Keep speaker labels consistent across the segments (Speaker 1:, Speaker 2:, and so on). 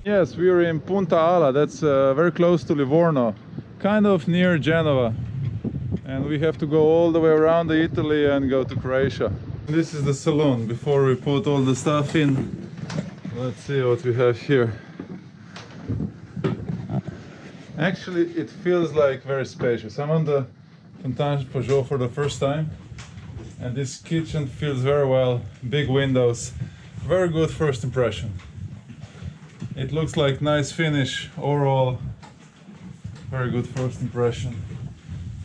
Speaker 1: Yes, we are in Punta Ala, that's very close to Livorno, kind of near Genova. And we have to go all the way around Italy and go to Croatia. This is the saloon before we put all the stuff in. Let's see what we have here. Actually, it feels like very spacious. I'm on the Fountaine Pajot for the first time, and this kitchen feels very well. Big windows, very good first impression. It looks like nice finish overall. Very good first impression.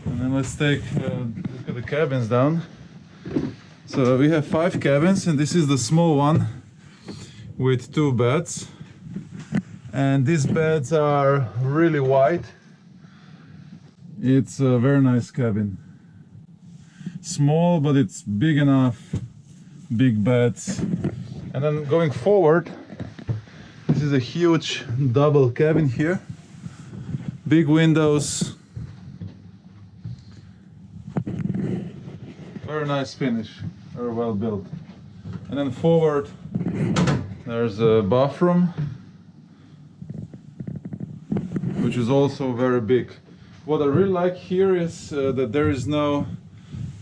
Speaker 1: And then let's take a look at the cabins down. So we have 5 cabins, and this is the small one with 2 beds. And these beds are really wide. It's a very nice cabin. Small, but it's big enough. Big beds. And then going forward, this is a huge double cabin here. Big windows. Very nice finish. Very well built. And then forward, there's a bathroom, which is also very big. What I really like here is that there is no,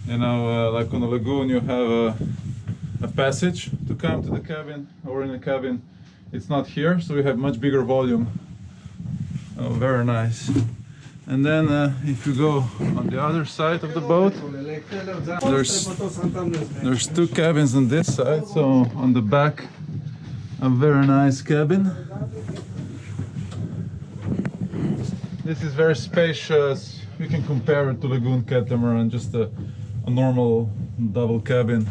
Speaker 1: like on the lagoon you have a passage to come to the cabin, or in the cabin. It's not here, so we have much bigger volume. Oh, very nice. And then if you go on the other side of the boat, there's 2 cabins on this side. So on the back, a very nice cabin. This is very spacious. You can compare it to Lagoon Catamaran, just a normal double cabin.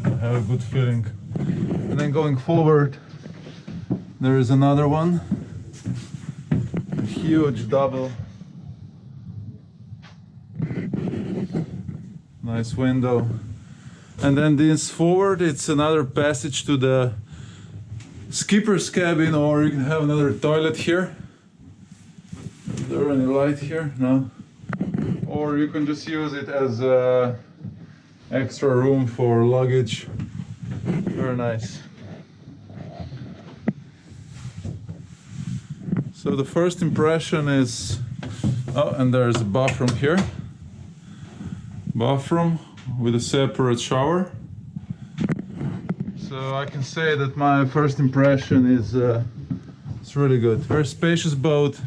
Speaker 1: I have a good feeling. And then going forward, there is another one. A huge double. Nice window. And then this forward, it's another passage to the skipper's cabin, or you can have another toilet here. Is there any light here? No. Or you can just use it as extra room for luggage. Very nice. So the first impression is, oh, and there's a bathroom here. Bathroom with a separate shower. So I can say that my first impression is it's really good. Very spacious boat.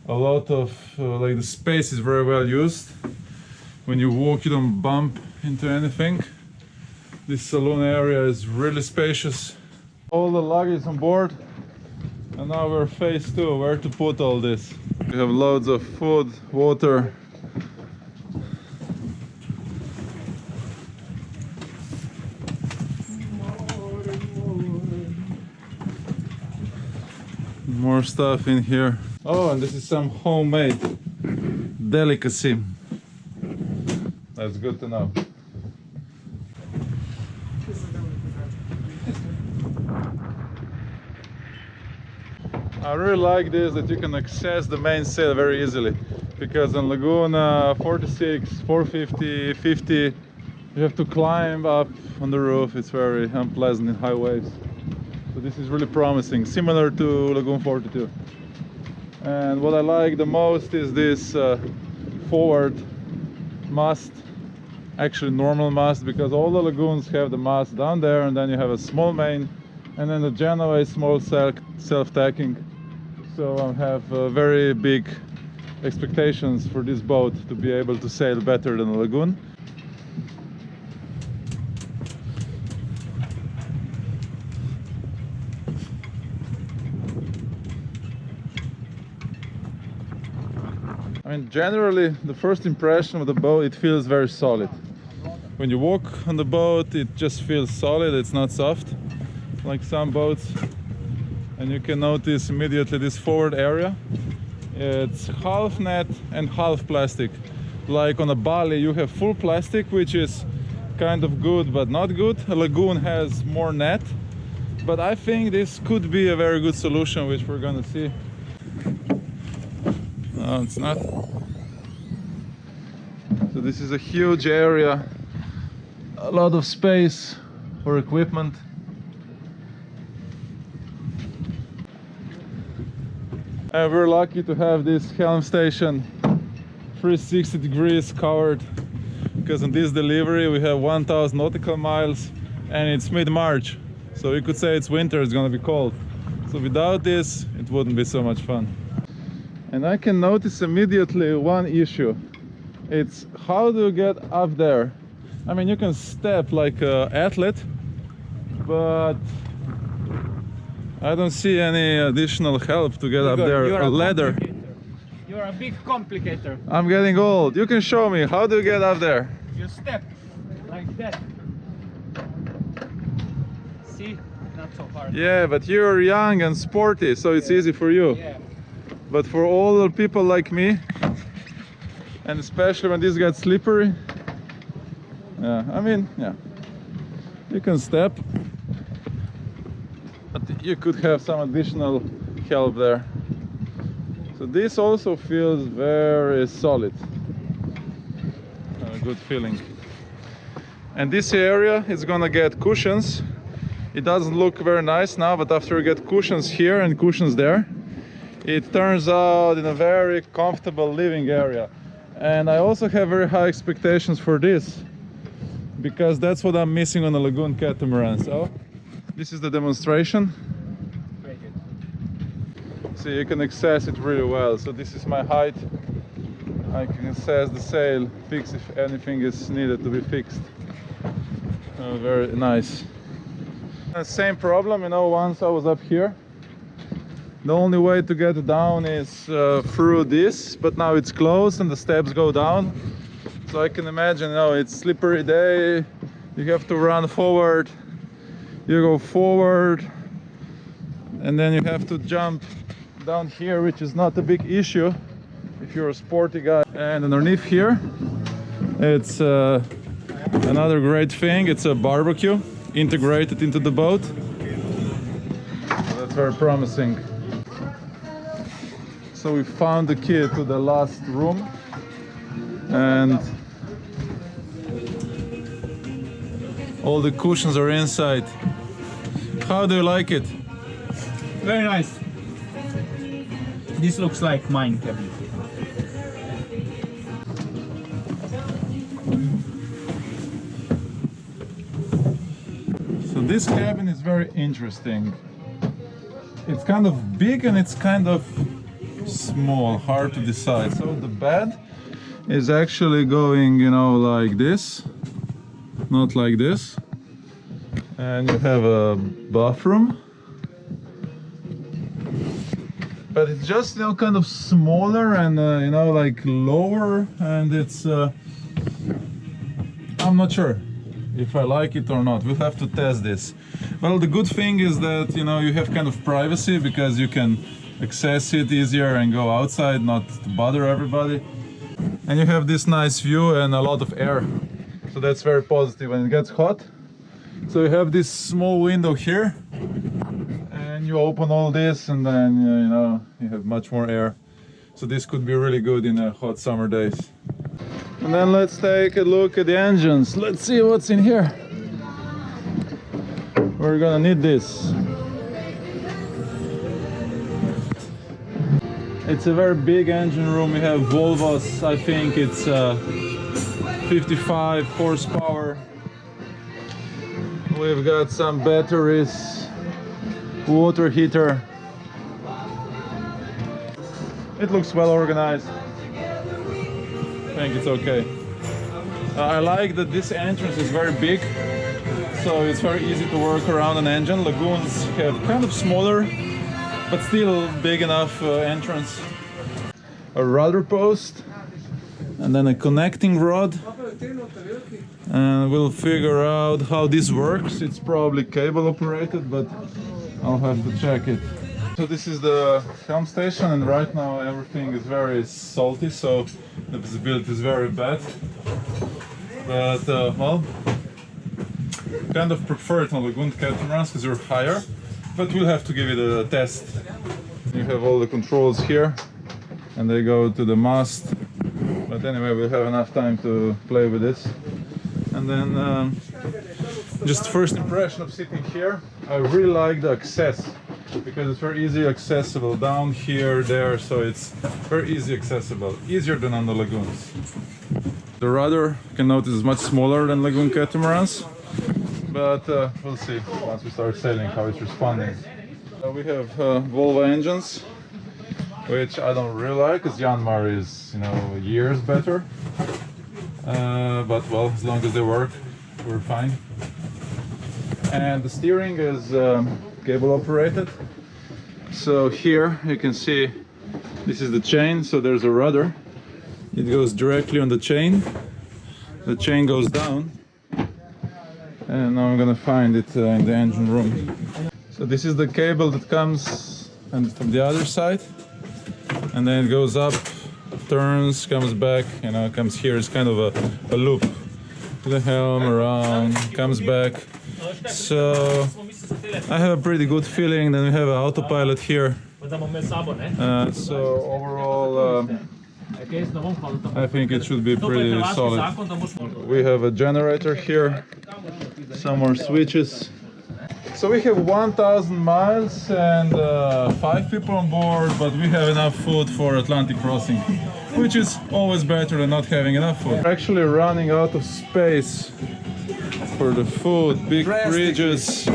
Speaker 1: A lot of like the space is very well used. When you walk, you don't bump into anything. This saloon area is really spacious. All the luggage on board, and now we're phase 2, where to put all this. We have loads of food, water. More stuff in here. Oh, and this is some homemade delicacy. That's good to know. I really like this, that you can access the main sail very easily, because on Laguna 46, 450, 50, you have to climb up on the roof. It's very unpleasant in high waves. So this is really promising, similar to Lagoon 42. And what I like the most is this forward mast, actually normal mast, because all the lagoons have the mast down there, and then you have a small main, and then the Genoa is small self-tacking. So I have very big expectations for this boat to be able to sail better than a lagoon. I mean, generally, the first impression of the boat, it feels very solid. When you walk on the boat, it just feels solid, it's not soft, like some boats. And you can notice immediately this forward area. It's half net and half plastic. Like on a Bali, you have full plastic, which is kind of good, but not good. A lagoon has more net. But I think this could be a very good solution, which we're gonna see. No, it's not. So this is a huge area, a lot of space for equipment. And we're lucky to have this helm station 360 degrees covered, because on this delivery we have 1000 nautical miles and it's mid-March, so you could say it's winter, it's gonna be cold. So without this it wouldn't be so much fun. And I can notice immediately one issue. It's how do you get up there? I mean, you can step like an athlete, but I don't see any additional help to get
Speaker 2: Igor,
Speaker 1: up there.
Speaker 2: you're
Speaker 1: A ladder.
Speaker 2: You're a big complicator.
Speaker 1: I'm getting old. You can show me. How do you get up there?
Speaker 2: You step like that. See? Not so hard.
Speaker 1: Yeah, but you're young and sporty, so it's easy for you.
Speaker 2: Yeah.
Speaker 1: But for older people like me, and especially when this gets slippery, yeah, I mean, yeah, you can step, but you could have some additional help there. So this also feels very solid. A good feeling. And this area is gonna get cushions. It doesn't look very nice now, but after you get cushions here and cushions there, it turns out in a very comfortable living area. And I also have very high expectations for this, because that's what I'm missing on the lagoon catamaran. So this is the demonstration.
Speaker 2: Very good.
Speaker 1: So you can access it really well. So this is my height. I can access the sail, fix if anything is needed to be fixed. Very nice. Same problem, you know, once I was up here, the only way to get down is through this, but now it's closed and the steps go down. So I can imagine, you know, it's slippery day, you have to run forward, you go forward, and then you have to jump down here, which is not a big issue if you're a sporty guy. And underneath here, it's another great thing, it's a barbecue integrated into the boat. So that's very promising. So we found the key to the last room, and all the cushions are inside. How do you like it?
Speaker 2: Very nice. This looks like mine cabin.
Speaker 1: So this cabin is very interesting. It's kind of big and it's kind of small, hard to decide. So the bed is actually going, you know, like this, not like this. And you have a bathroom, but it's just, you know, kind of smaller and you know, like lower, and it's I'm not sure if I like it or not. We'll have to test this. Well, the good thing is that, you know, you have kind of privacy, because you can access it easier and go outside, not to bother everybody. And you have this nice view and a lot of air, so that's very positive when it gets hot. So you have this small window here, and you open all this, and then you know, you have much more air. So this could be really good in hot summer days. And then let's take a look at the engines. Let's see what's in here. We're gonna need this. It's a very big engine room. We have Volvos, I think it's 55 horsepower. We've got some batteries, water heater. It looks well organized. I think it's okay. I like that this entrance is very big, so it's very easy to work around an engine. Lagoons have kind of smaller, but still big enough entrance. A rudder post, and then a connecting rod, and we'll figure out how this works. It's probably cable operated, but I'll have to check it. So this is the helm station, and right now everything is very salty, so the visibility is very bad. But well, kind of prefer it on lagoon catamarans because you're higher, but we'll have to give it a test. You have all the controls here, and they go to the mast. But anyway, we'll have enough time to play with this. And then just first impression of sitting here, I really like the access. because it's very easy accessible down here, there, so it's very easy accessible, easier than on the lagoons. The rudder, you can notice, is much smaller than lagoon catamarans, but we'll see once we start sailing how it's responding. We have Volvo engines, which I don't really like, because Yanmar is, you know, years better. But well, as long as they work, we're fine. And the steering is cable operated. So here you can see this is the chain, so there's a rudder. It goes directly on the chain goes down, and now I'm gonna find it in the engine room. So this is the cable that comes and from the other side, and then it goes up, turns, comes back, you know, comes here. It's kind of a loop to the helm, around, comes back. So I have a pretty good feeling. Then we have an autopilot here. So overall, I think it should be pretty solid. We have a generator here, some more switches. So we have 1,000 miles and 5 people on board, but we have enough food for Atlantic crossing, which is always better than not having enough food. We're actually running out of space for the food, big fridges,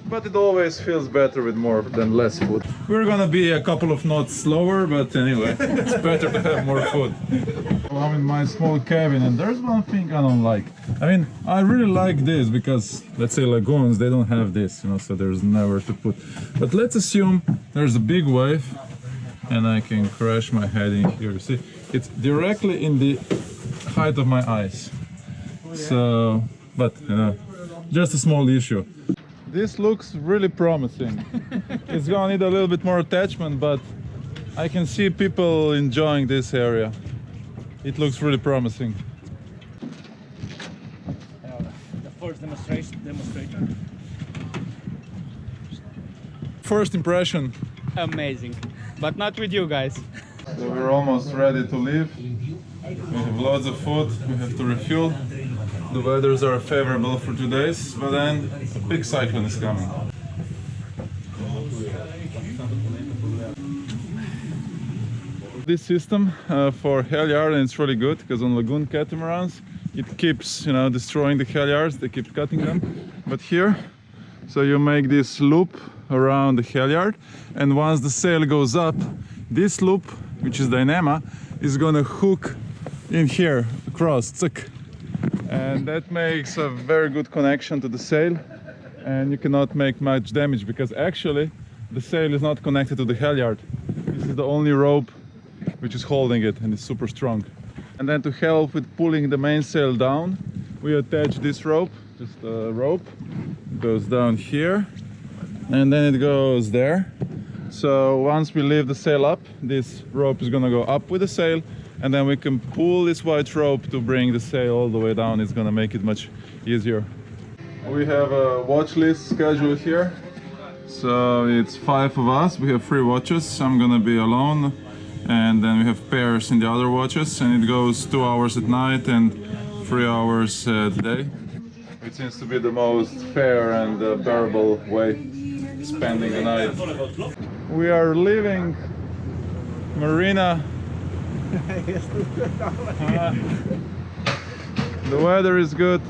Speaker 1: but it always feels better with more than less food. We're gonna be a couple of knots slower, but anyway, it's better to have more food. I'm in my small cabin, and there's one thing I don't like. I mean, I really like this because, let's say, lagoons, they don't have this, you know, so there's nowhere to put. But let's assume there's a big wave, and I can crash my head in here. You see, it's directly in the height of my eyes. So, but, you know, just a small issue. This looks really promising. It's gonna need a little bit more attachment, but I can see people enjoying this area. It looks really promising.
Speaker 2: The first demonstration.
Speaker 1: First impression.
Speaker 2: Amazing, but not with you guys.
Speaker 1: So we're almost ready to leave. We have loads of food, we have to refuel. The weathers are favorable for 2 days, but then a big cyclone is coming. This system for halyard, and it's really good because on lagoon catamarans it keeps, you know, destroying the halyards, they keep cutting them. But here, so you make this loop around the halyard, and once the sail goes up, this loop, which is dynama, is gonna hook in here across, and that makes a very good connection to the sail, and you cannot make much damage because actually the sail is not connected to the halyard. This is the only rope which is holding it, and it's super strong. And then to help with pulling the mainsail down, we attach this rope, just a rope. It goes down here, and then it goes there. So once we leave the sail up, this rope is gonna go up with the sail, and then we can pull this white rope to bring the sail all the way down. It's gonna make it much easier. We have a watch list schedule here. So it's 5 of us, we have 3 watches. I'm gonna be alone, and then we have pairs in the other watches, and it goes 2 hours at night and 3 hours a day. It seems to be the most fair and bearable way spending the night. We are leaving Marina. The weather is good.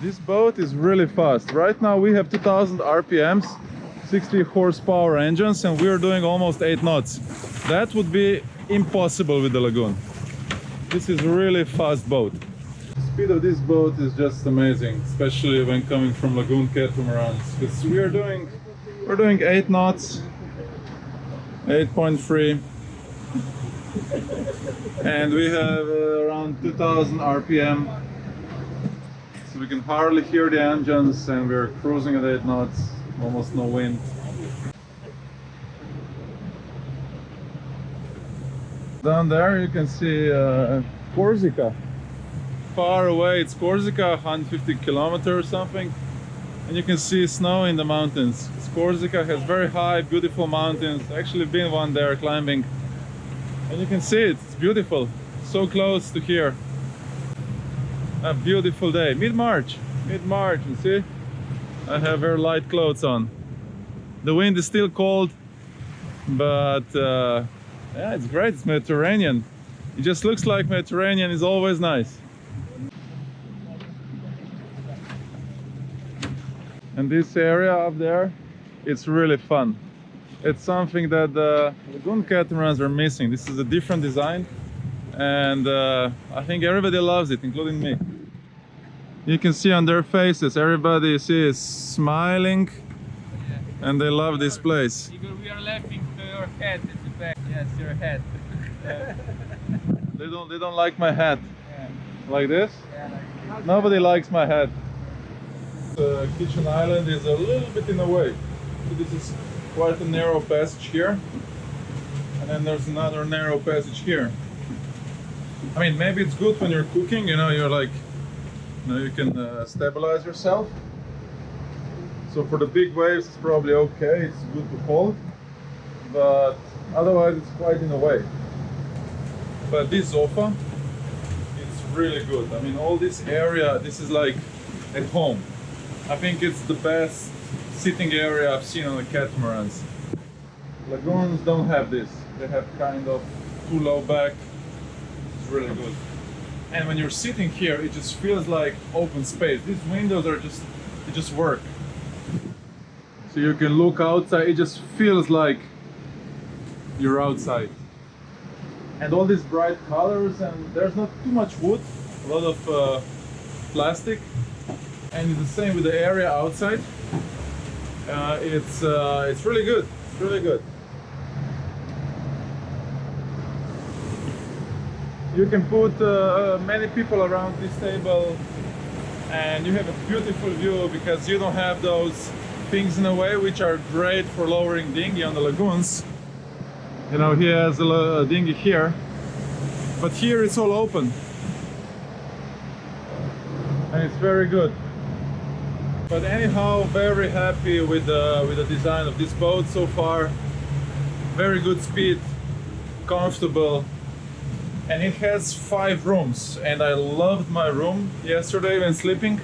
Speaker 1: This boat is really fast. Right now we have 2000 RPMs, 60 horsepower engines, and we're doing almost 8 knots. That would be impossible with the lagoon. This is a really fast boat. The speed of this boat is just amazing, especially when coming from lagoon catamarans, because we're doing 8 knots, 8.3, and we have around 2000 RPM, so we can hardly hear the engines, and we're cruising at 8 knots, almost no wind. Down there you can see Corsica. Far away it's Corsica, 150 kilometers or something. And you can see snow in the mountains. Corsica has very high, beautiful mountains. Actually been one there climbing. And you can see it, it's beautiful. So close to here. A beautiful day, mid-March, you see? I have very light clothes on. The wind is still cold, but yeah, it's great, it's Mediterranean. It just looks like Mediterranean is always nice. And this area up there, it's really fun. It's something that the lagoon catamarans are missing. This is a different design, and I think everybody loves it, including me. You can see on their faces, everybody you see is smiling, and they love this place.
Speaker 2: Igor, we are laughing to your head at the back. Yes, your head.
Speaker 1: They don't like my hat.
Speaker 2: Yeah.
Speaker 1: Like this?
Speaker 2: Yeah, like
Speaker 1: Nobody likes my hat. The kitchen island is a little bit in the way. So this is quite a narrow passage here, and then there's another narrow passage here. I mean, maybe it's good when you're cooking, you know, you're like, you know, you can stabilize yourself. So for the big waves it's probably okay, it's good to hold, but otherwise it's quite in the way. But this sofa, it's really good. I mean, all this area, this is like at home. I think it's the best sitting area I've seen on the catamarans. Lagoons don't have this. They have kind of too low back. It's really good. And when you're sitting here, it just feels like open space. These windows are just, they just work. So you can look outside, it just feels like you're outside. And all these bright colors, and there's not too much wood, a lot of plastic. And it's the same with the area outside. It's really good. It's really good. You can put many people around this table, and you have a beautiful view because you don't have those things in the way, which are great for lowering dinghy on the lagoons. You know, he has a dinghy here, but here it's all open, and it's very good. But anyhow, very happy with the design of this boat so far. Very good speed, comfortable, and it has 5 rooms. And I loved my room yesterday when sleeping.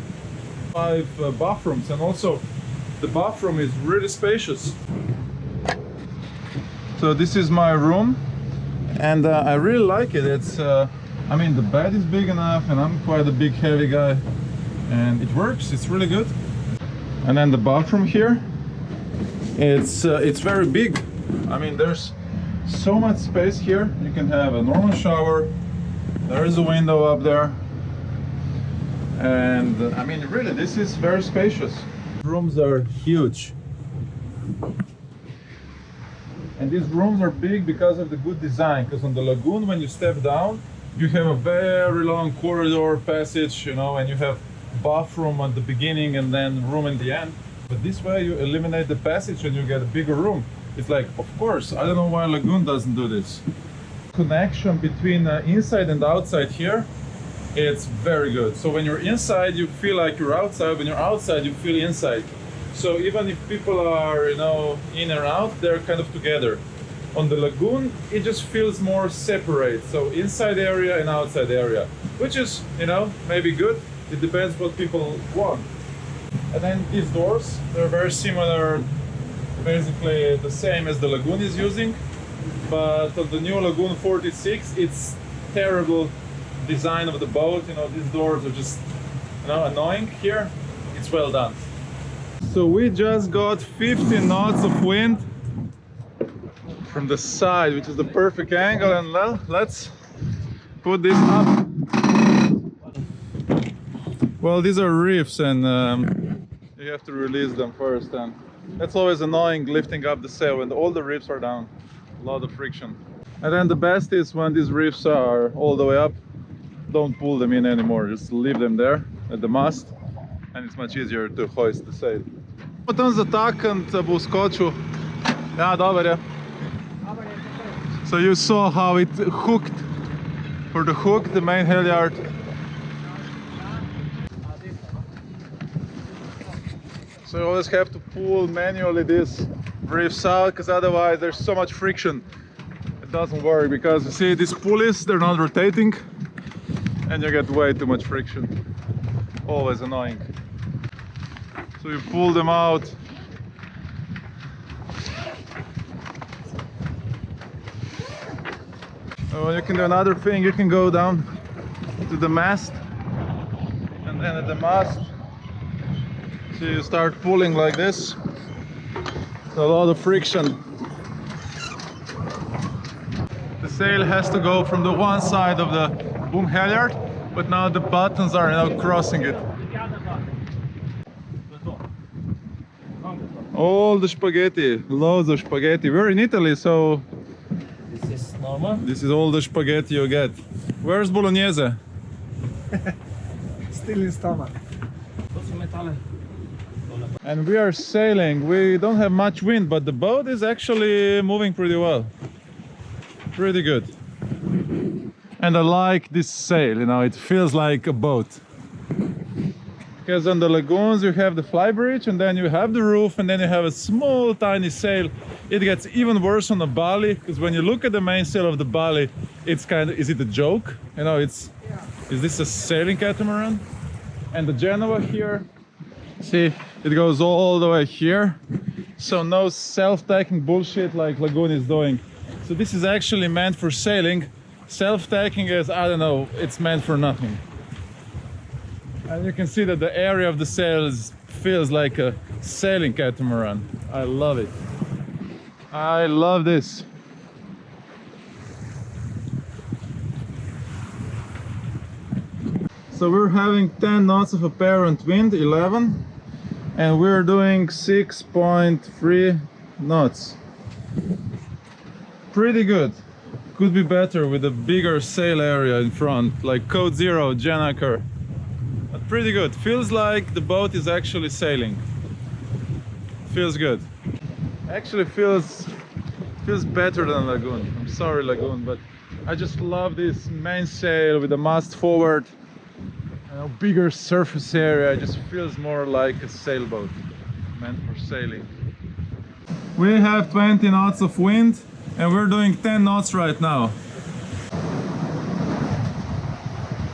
Speaker 1: 5 bathrooms, and also the bathroom is really spacious. So this is my room, and I really like it. It's, I mean, the bed is big enough, and I'm quite a big, heavy guy, and it works. It's really good. And then the bathroom here, it's very big. I mean, there's so much space here. You can have a normal shower. There is a window up there, and I mean, really, this is very spacious. Rooms are huge, and these rooms are big because of the good design. Because on the lagoon, when you step down, you have a very long corridor passage, you know, and you have bathroom at the beginning and then room in the end. But this way you eliminate the passage and you get a bigger room. It's like, of course, I don't know why lagoon doesn't do this. Connection between inside and outside here, it's very good. So when you're inside, you feel like you're outside. When you're outside, you feel inside. So even if people are, you know, in and out, they're kind of together. On the lagoon, it just feels more separate. So inside area and outside area, which is, you know, maybe good. It depends what people want. And then these doors, they're very similar, basically the same as the lagoon is using, but on the new Lagoon 46, it's terrible design of the boat. You know, these doors are just, you know, annoying. Here, it's well done. So we just got 50 knots of wind from the side, which is the perfect angle, and well, let's put this up. Well, these are reefs, and you have to release them first, and that's always annoying, lifting up the sail when all the reefs are down. A lot of friction. And then the best is when these reefs are all the way up, don't pull them in anymore, just leave them there at the mast, and it's much easier to hoist the sail. Potem zatakn't bo skočil. Ja, dober je. So you saw how it hooked for the hook, the main halyard. So you always have to pull manually this reefs out, because otherwise there's so much friction. It doesn't work, because you see these pulleys, they're not rotating, and you get way too much friction. always annoying. So you pull them out. Oh, you can do another thing, you can go down to the mast, and then at the mast, so you start pulling like this. A lot of friction. The sail has to go from the one side of the boom halyard, but now the buttons are now crossing it. All the spaghetti, loads of spaghetti. We're in Italy, so
Speaker 2: This is normal.
Speaker 1: this is all the spaghetti you get. Where's bolognese?
Speaker 3: Still in stomach.
Speaker 1: And we are sailing. We don't have much wind, but the boat is actually moving pretty well. Pretty good. And I like this sail, you know, it feels like a boat. Because on the lagoons you have the flybridge, and then you have the roof, and then you have a small tiny sail. It gets even worse on the Bali, because when you look at the main sail of the Bali, it's kind of, is it a joke? You know, is this a sailing catamaran? And the Genoa here, see, it goes all the way here. So no self-tacking bullshit like Lagoon is doing. So this is actually meant for sailing. Self-tacking is, I don't know, it's meant for nothing. And you can see that the area of the sails feels like a sailing catamaran. I love it. I love this. So we're having 10 knots of apparent wind, 11, and we're doing 6.3 knots. Pretty good. Could be better with a bigger sail area in front, like Code Zero, Janaker. But pretty good. Feels like the boat is actually sailing. Feels good. Actually feels better than Lagoon. I'm sorry, Lagoon, but I just love this mainsail with the mast forward. You know, bigger surface area. It just feels more like a sailboat meant for sailing. We have 20 knots of wind, and we're doing 10 knots right now.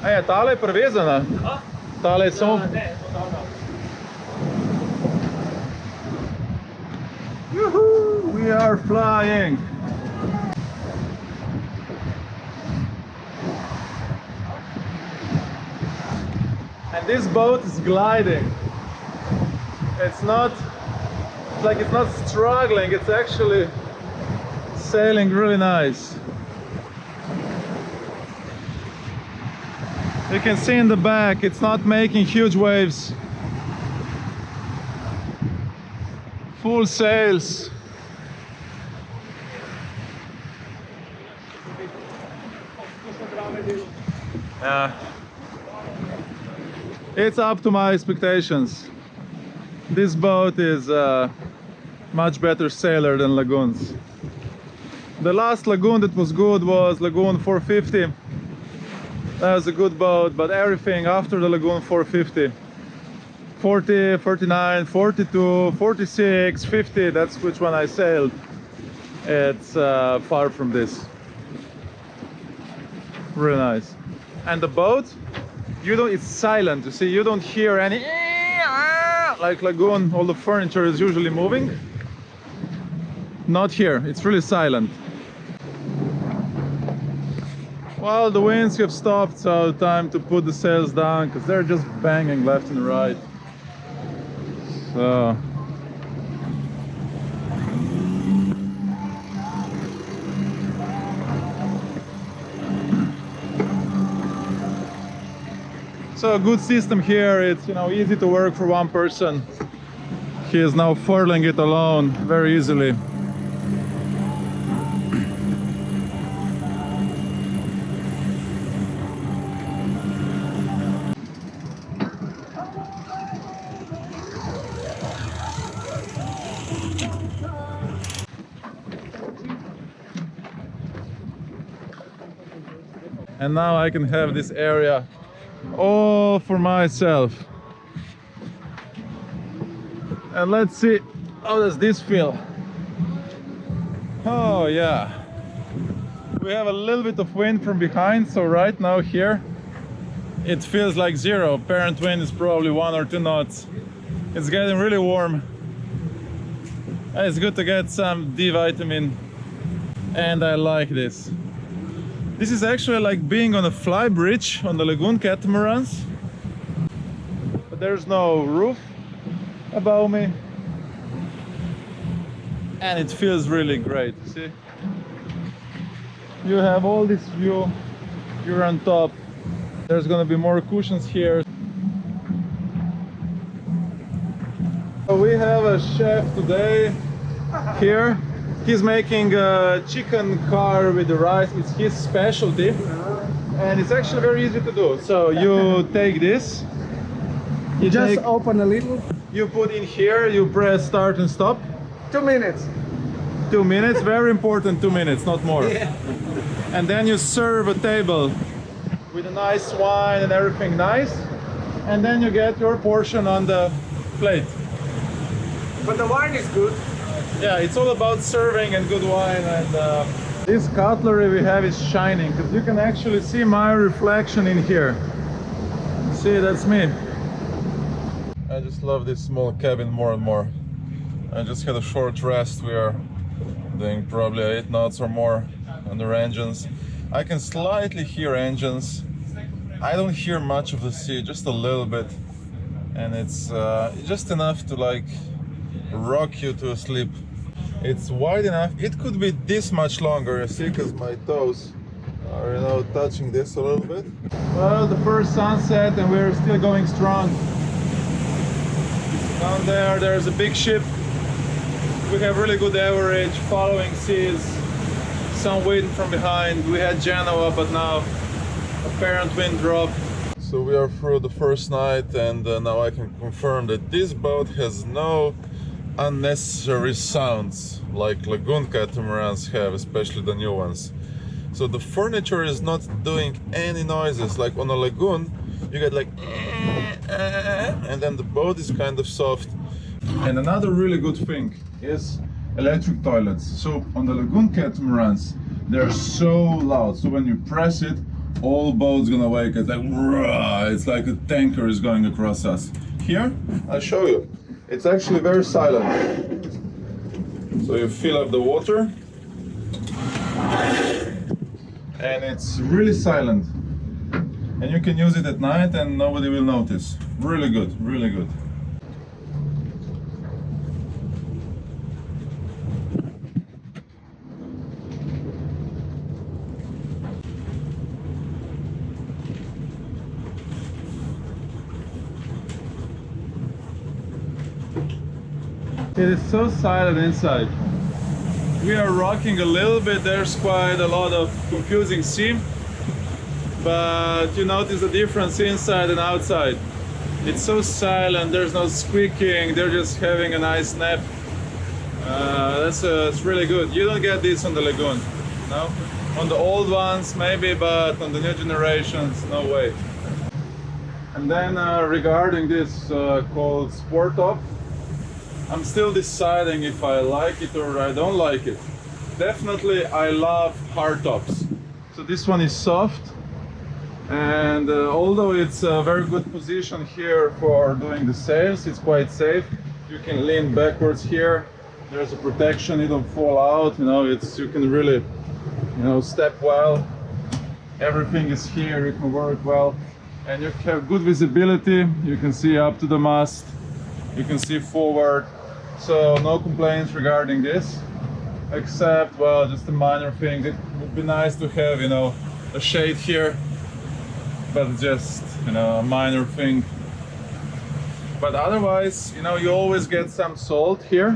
Speaker 1: Hey, tale je prevezana. Tale je samo. Woohoo! We are flying. And this boat is gliding. It's not struggling, it's actually sailing really nice. You can see in the back, it's not making huge waves. Full sails. It's up to my expectations. This boat is a much better sailor than Lagoons. The last Lagoon that was good was Lagoon 450. That was a good boat, but everything after the Lagoon 450, 40, 49, 42, 46, 50, that's which one I sailed. It's far from this. Really nice. And the boat, it's silent, you see, you don't hear any like Lagoon. All the furniture is usually moving. Not here, it's really silent. Well, the winds have stopped, so time to put the sails down, because they're just banging left and right. So a good system here. It's, you know, easy to work for one person. He is now furling it alone very easily. And now I can have this area all for myself. And let's see, how does this feel? Oh yeah, we have a little bit of wind from behind, so right now here it feels like 0. Apparent wind is probably 1 or 2 knots. It's getting really warm. It's good to get some D vitamin, and I like this. This is actually like being on a fly bridge on the lagoon catamarans, but there's no roof above me, and it feels really great. See, you have all this view, you're on top. There's gonna be more cushions here. So we have a chef today here. He's making a chicken curry with the rice. It's his specialty, and it's actually very easy to do. So you take this, you
Speaker 3: Just open a little.
Speaker 1: you put in here, you press start and stop.
Speaker 3: 2 minutes.
Speaker 1: 2 minutes, very important, 2 minutes, not more.
Speaker 3: Yeah.
Speaker 1: And then you serve a table with a nice wine and everything nice, and then you get your portion on the plate.
Speaker 3: But the wine is good.
Speaker 1: Yeah, it's all about serving and good wine. And this cutlery we have is shining, because you can actually see my reflection in here. See, that's me. I just love this small cabin more and more. I just had a short rest. We are doing probably 8 knots or more on their engines. I can slightly hear engines. I don't hear much of the sea, just a little bit. And it's just enough to like rock you to sleep. It's wide enough. It could be this much longer, you see, because my toes are, you know, touching this a little bit. Well, the first sunset, and we're still going strong. Down there, there's a big ship. We have really good average, following seas, some wind from behind. We had Genoa, but now apparent wind drop. So we are through the first night, and now I can confirm that this boat has no unnecessary sounds like lagoon catamarans have, especially the new ones. So the furniture is not doing any noises. Like on a lagoon you get like and then the boat is kind of soft. And another really good thing is electric toilets. So on the lagoon catamarans they're so loud, so when you press it, all boats gonna wake. It's like rah, it's like a tanker is going across us. Here I'll show you. It's actually very silent. So you fill up the water, and it's really silent. And you can use it at night and nobody will notice. Really good, really good. It is so silent inside. We are rocking a little bit. There's quite a lot of confusing sea, but you notice the difference inside and outside. It's so silent. There's no squeaking. They're just having a nice nap. It's really good. You don't get this on the lagoon, no? On the old ones maybe, but on the new generations, no way. And then regarding this called Sport Top, I'm still deciding if I like it or I don't like it. Definitely I love hard tops. So this one is soft, and although it's a very good position here for doing the sails, it's quite safe. You can lean backwards here. There's a protection, you don't fall out, you know, you can really, you know, step well. Everything is here, you can work well. And you have good visibility. You can see up to the mast. You can see forward. So no complaints regarding this, except, well, just a minor thing. It would be nice to have, you know, a shade here, but just, you know, a minor thing. But otherwise, you know, you always get some salt here,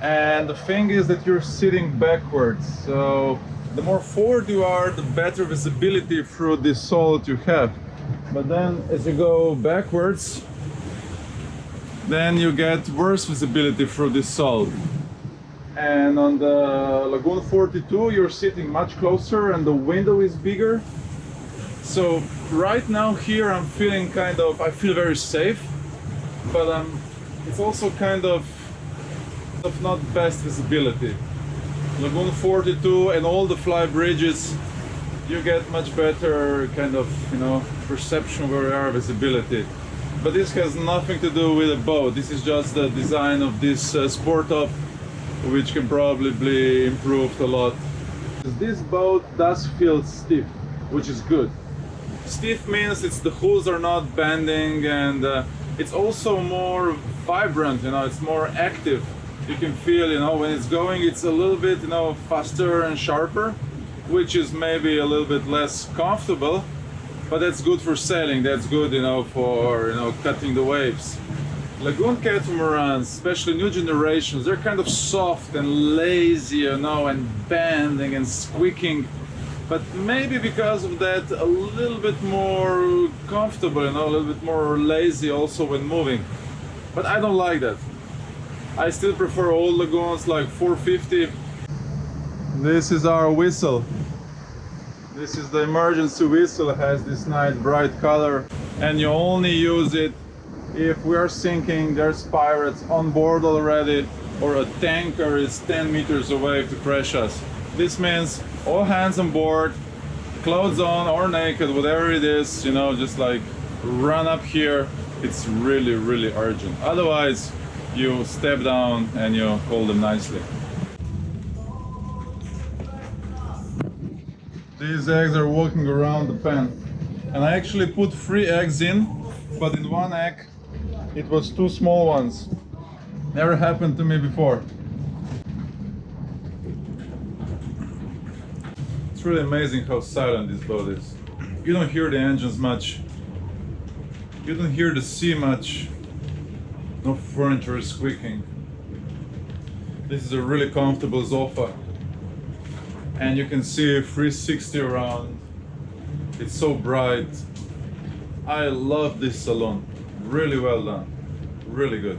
Speaker 1: and the thing is that you're sitting backwards, so the more forward you are, the better visibility through the salt you have. But then as you go backwards, then you get worse visibility through this salt. And on the Lagoon 42 you're sitting much closer and the window is bigger. So right now here I'm feeling kind of, I feel very safe, but it's also kind of not best visibility. Lagoon 42 and all the fly bridges you get much better kind of, you know, perception where you are, visibility. But this has nothing to do with a boat. This is just the design of this sport top, which can probably be improved a lot. This boat does feel stiff, which is good. Stiff means the hulls are not bending, and it's also more vibrant, you know, it's more active. You can feel, you know, when it's going, it's a little bit, you know, faster and sharper, which is maybe a little bit less comfortable, but that's good for sailing. That's good, you know, for, you know, cutting the waves. Lagoon catamarans, especially new generations, they're kind of soft and lazy, you know, and bending and squeaking. But maybe because of that, a little bit more comfortable, you know, a little bit more lazy also when moving. But I don't like that. I still prefer old lagoons like 450. This is our whistle. This is the emergency whistle. It has this nice bright color, and you only use it if we are sinking, there's pirates on board already, or a tanker is 10 meters away to crash us. This means all hands on board, clothes on or naked, whatever it is, you know, just like run up here. It's really, really urgent. Otherwise, you step down and you hold them nicely. These eggs are walking around the pen. And I actually put 3 eggs in, but in one egg, it was 2 small ones. Never happened to me before. It's really amazing how silent this boat is. You don't hear the engines much. You don't hear the sea much. No furniture is squeaking. This is a really comfortable sofa. And you can see 360 around. It's so bright. I love this salon. Really well done. Really good.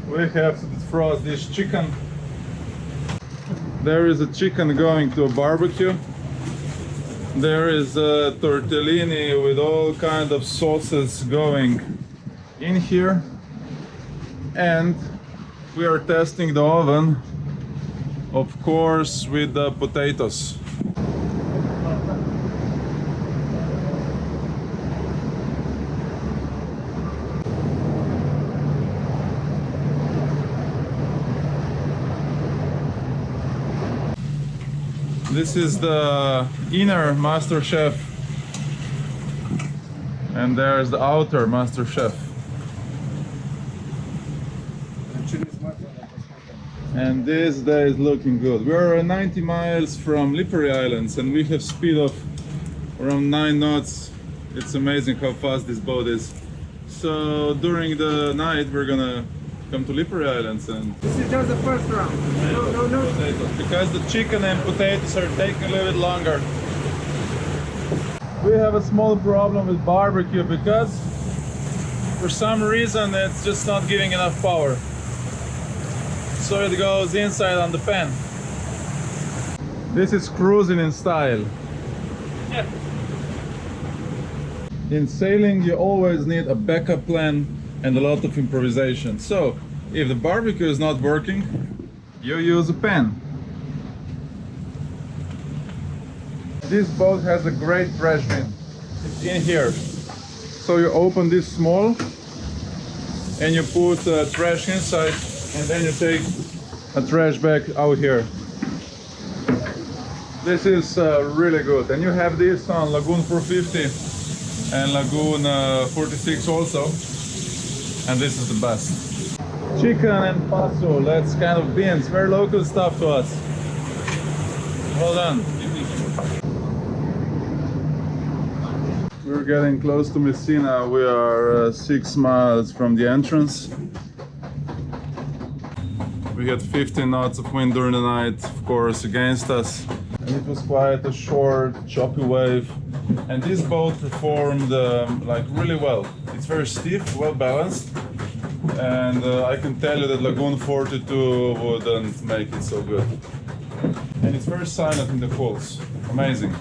Speaker 1: We have to defrost this chicken. There is a chicken going to a barbecue. There is a tortellini with all kind of sauces going in here. And we are testing the oven, of course, with the potatoes. This is the inner master chef, and there's the outer master chef. And this day is looking good. We're 90 miles from Lipari Islands, and we have speed of around 9 knots. It's amazing how fast this boat is. So during the night we're gonna come to Lipari Islands, and
Speaker 3: This is just the first round. No.
Speaker 1: potatoes, because the chicken and potatoes are taking a little bit longer. We have a small problem with barbecue because for some reason it's just not giving enough power. So it goes inside on the pan. This is cruising in style.
Speaker 2: Yeah.
Speaker 1: In sailing you always need a backup plan and a lot of improvisation. So if the barbecue is not working, you use a pan. This boat has a great trash bin. It's in here. So you open this small and you put trash inside, and then you take a trash bag out here. This is really good. And you have this on Lagoon 450 and Lagoon 46 also. And this is the best. Chicken and paso, that's kind of beans, very local stuff to us. Well done. We're getting close to Messina. We are 6 miles from the entrance. We had 15 knots of wind during the night, of course, against us. And it was quite a short, choppy wave. And this boat performed like really well. It's very stiff, well balanced. And I can tell you that Lagoon 42 wouldn't make it so good. And it's very silent in the falls. Amazing.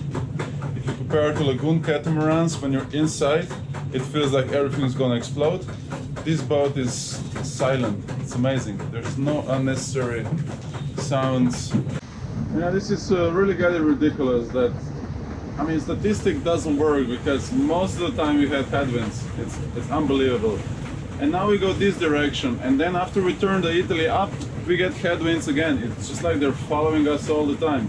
Speaker 1: If you compared to lagoon catamarans, when you're inside, it feels like everything is gonna explode. This boat is silent. It's amazing. There's no unnecessary sounds. Yeah, this is really getting ridiculous. That, I mean, statistic doesn't work because most of the time we had headwinds. It's unbelievable. And now we go this direction, and then after we turn the Italy up, we get headwinds again. It's just like they're following us all the time.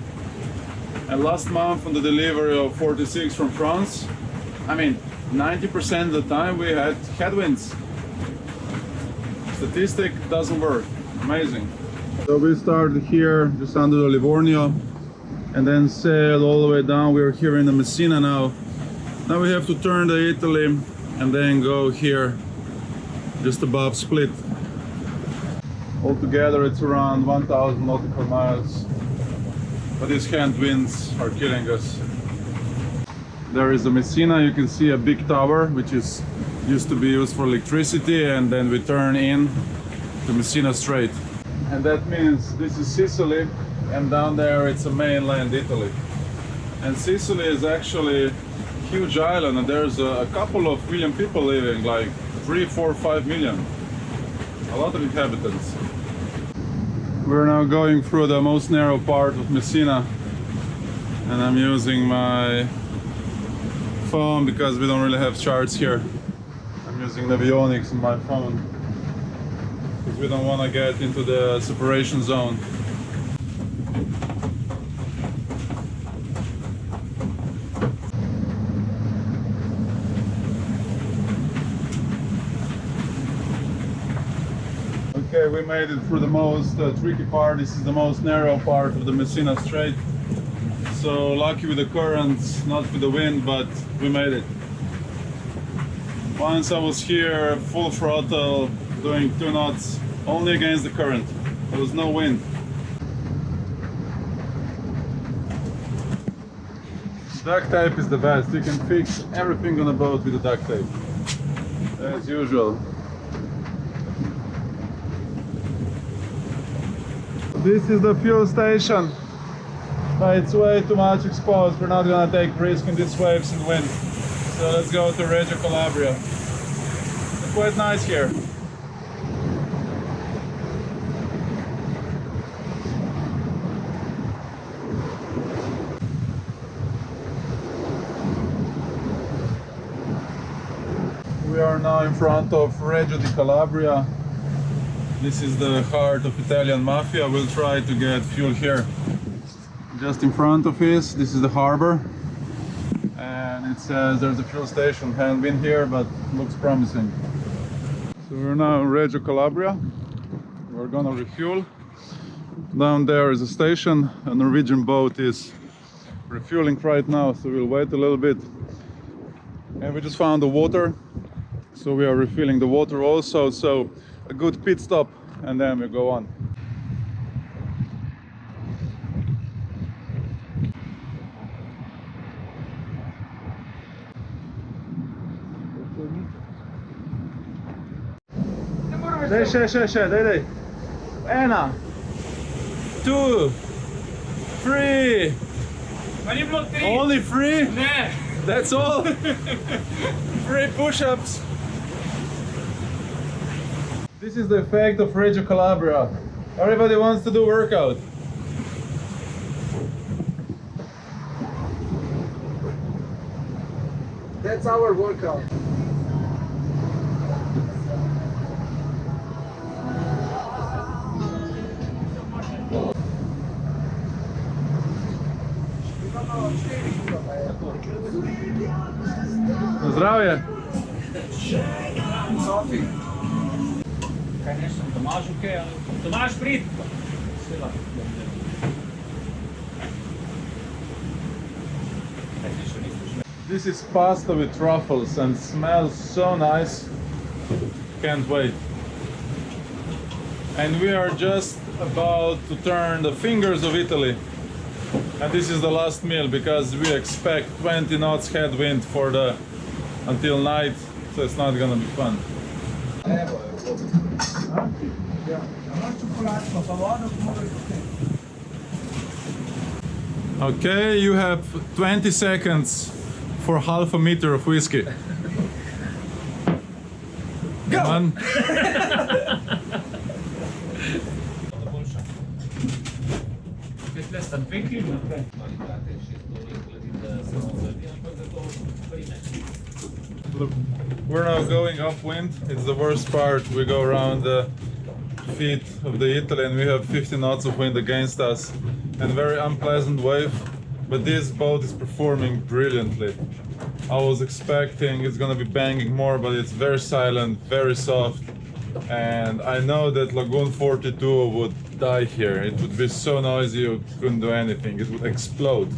Speaker 1: And last month on the delivery of 46 from France, I mean, 90% of the time we had headwinds. Statistic doesn't work. Amazing. So we started here just under the Livorno and then sailed all the way down. We're here in the Messina now. Now we have to turn the Italy and then go here just above Split. Altogether it's around 1,000 nautical miles. But these headwinds are killing us. There is a Messina. You can see a big tower which is used to be used for electricity, and then we turn in to Messina Strait. And that means this is Sicily, and down there it's a mainland Italy. And Sicily is actually a huge island, and there's a couple of million people living, like 3, 4, 5 million. A lot of inhabitants. We're now going through the most narrow part of Messina, and I'm using my phone because we don't really have charts here. I'm using Navionics on my phone because we don't want to get into the separation zone. Okay, we made it through the most tricky part. This is the most narrow part of the Messina Strait. So lucky with the currents, not with the wind, but we made it. Once I was here, full throttle, doing 2 knots, only against the current. There was no wind. Duct tape is the best. You can fix everything on a boat with the duct tape, as usual. This is the fuel station, but it's way too much exposed. We're not gonna take risk in these waves and wind. So let's go to Reggio Calabria. It's quite nice here. We are now in front of Reggio di Calabria. This is the heart of Italian mafia. We'll try to get fuel here. Just in front of us, this is the harbor. And it says there's a fuel station. Haven't been here, but looks promising. So we're now in Reggio Calabria. We're gonna refuel. Down there is a station. A Norwegian boat is refueling right now, so we'll wait a little bit. And we just found the water. So we are refilling the water also. So a good pit stop, and then we go on. Dai. 1, 2, 3. Only 3? That's all? 3 push-ups. This is the effect of Reggio Calabria. Everybody wants to do workout.
Speaker 3: That's our workout.
Speaker 1: Na zdravje.
Speaker 3: Coffee.
Speaker 2: Kaj nešto, Tomaž kaj, Tomaž prid!
Speaker 1: This is pasta with truffles and smells so nice. Can't wait. And we are just about to turn the fingers of Italy. And this is the last meal because we expect 20 knots headwind for the until night, so it's not gonna be fun. Okay, you have 20 seconds for half a meter of whiskey. Go! One. We're now going upwind. It's the worst part. We go around the feet of the Italy and we have 50 knots of wind against us and very unpleasant wave. But this boat is performing brilliantly. I was expecting it's gonna be banging more, but it's very silent, very soft. And I know that Lagoon 42 would die here. It would be so noisy you couldn't do anything. It would explode.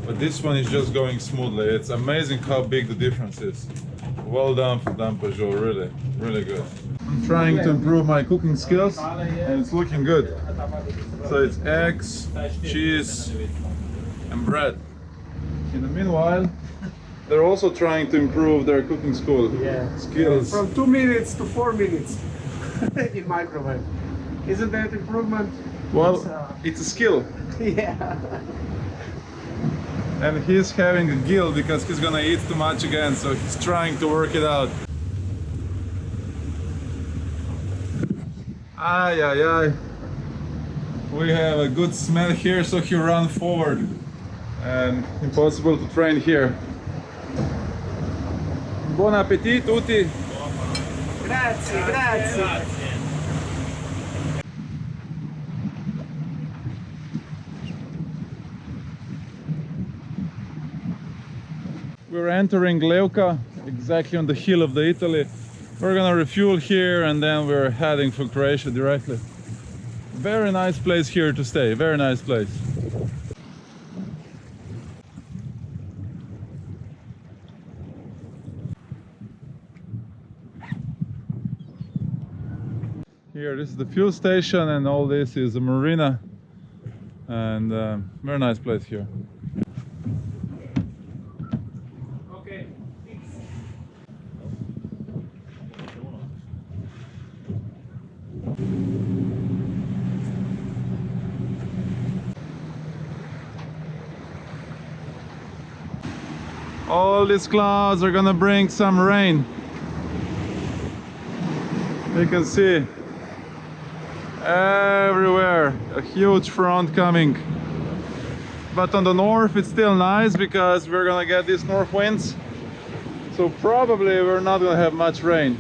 Speaker 1: But this one is just going smoothly. It's amazing how big the difference is. Well done, Fountaine Pajot, really, really good. I'm trying to improve my cooking skills and it's looking good. So it's eggs, cheese and bread. In the meanwhile, they're also trying to improve their cooking skills.
Speaker 3: From 2 minutes to 4 minutes in microwave. Isn't that improvement?
Speaker 1: Well, it's a skill.
Speaker 3: Yeah.
Speaker 1: And he's having a guilt because he's gonna eat too much again, so he's trying to work it out. Ay, ay, ay. We have a good smell here, so he ran forward. And impossible to train here. Buon appetit tutti!
Speaker 3: Grazie, grazie.
Speaker 1: We're entering Leuca, exactly on the hill of the Italy. We're gonna refuel here and then we're heading for Croatia directly. Very nice place here to stay, very nice place. Here, this is the fuel station and all this is a marina. And very nice place here. All these clouds are gonna bring some rain. You can see everywhere a huge front coming. But on the north it's still nice because we're gonna get these north winds. So probably we're not gonna have much rain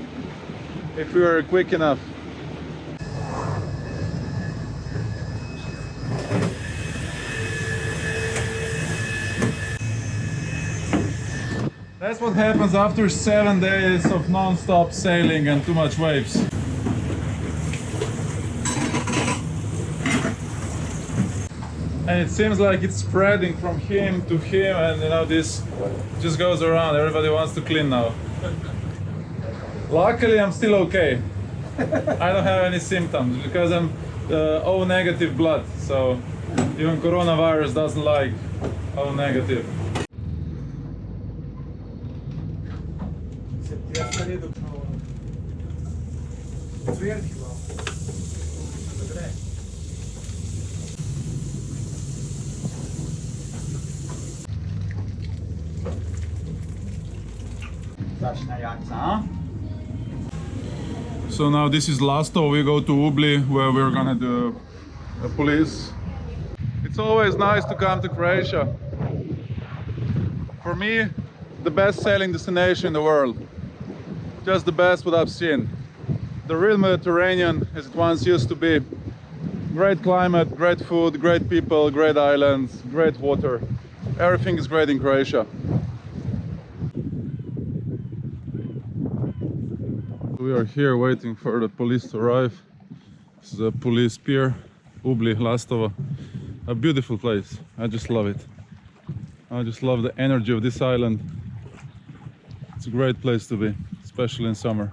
Speaker 1: if we are quick enough. That's what happens after 7 days of non-stop sailing and too much waves. And it seems like it's spreading from him to him, and you know, this just goes around. Everybody wants to clean now. Luckily I'm still okay. I don't have any symptoms because I'm O negative blood, so even coronavirus doesn't like O negative. So now this is Lasto, we go to Ubli where we're gonna do the police. It's always nice to come to Croatia. For me, the best sailing destination in the world. Just the best what I've seen. The real Mediterranean as it once used to be. Great climate, great food, great people, great islands, great water. Everything is great in Croatia. We are here waiting for the police to arrive. This is a police pier, Ubli, Lastovo. A beautiful place. I just love it. I just love the energy of this island. It's a great place to be, especially in summer.